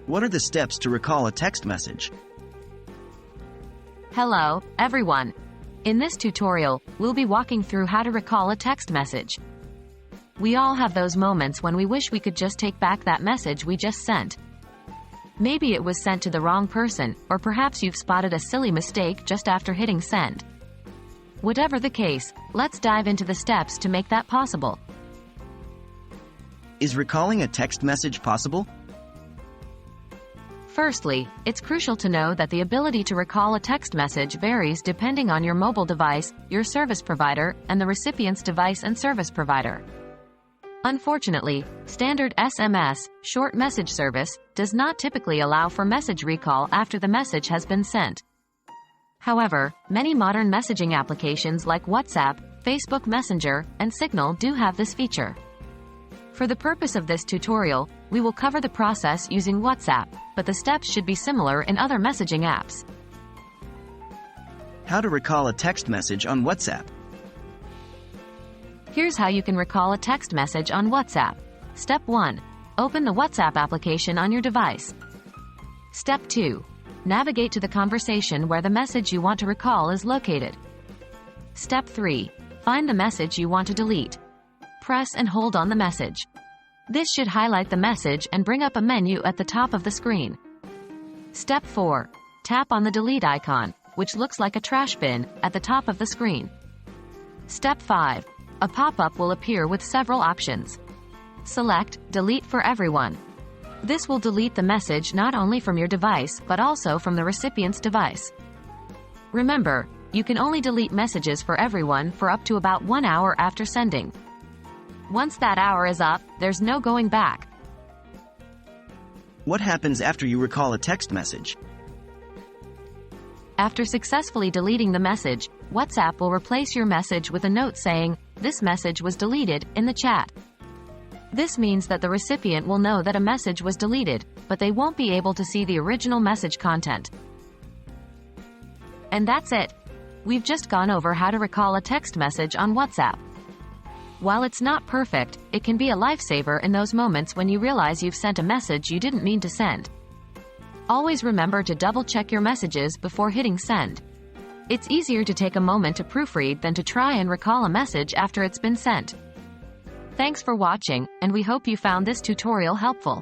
What are the steps to recall a text message? Hello, everyone. In this tutorial, we'll be walking through how to recall a text message. We all have those moments when we wish we could just take back that message we just sent. Maybe it was sent to the wrong person, or perhaps you've spotted a silly mistake just after hitting send. Whatever the case, let's dive into the steps to make that possible. Is recalling a text message possible? Firstly, it's crucial to know that the ability to recall a text message varies depending on your mobile device, your service provider, and the recipient's device and service provider. Unfortunately, standard SMS, short message service, does not typically allow for message recall after the message has been sent. However, many modern messaging applications like WhatsApp, Facebook Messenger, and Signal do have this feature. For the purpose of this tutorial, we will cover the process using WhatsApp, but the steps should be similar in other messaging apps. How to recall a text message on WhatsApp. Here's how you can recall a text message on WhatsApp. Step 1. Open the WhatsApp application on your device. Step 2. Navigate to the conversation where the message you want to recall is located. Step 3. Find the message you want to delete. Press and hold on the message. This should highlight the message and bring up a menu at the top of the screen. Step 4. Tap on the delete icon, which looks like a trash bin, at the top of the screen. Step 5. A pop-up will appear with several options. Select Delete for Everyone. This will delete the message not only from your device but also from the recipient's device. Remember, you can only delete messages for everyone for up to about 1 hour after sending. Once that hour is up, there's no going back. What happens after you recall a text message? After successfully deleting the message, WhatsApp will replace your message with a note saying, "This message was deleted," in the chat. This means that the recipient will know that a message was deleted, but they won't be able to see the original message content. And that's it. We've just gone over how to recall a text message on WhatsApp. While it's not perfect, it can be a lifesaver in those moments when you realize you've sent a message you didn't mean to send. Always remember to double-check your messages before hitting send. It's easier to take a moment to proofread than to try and recall a message after it's been sent. Thanks for watching, and we hope you found this tutorial helpful.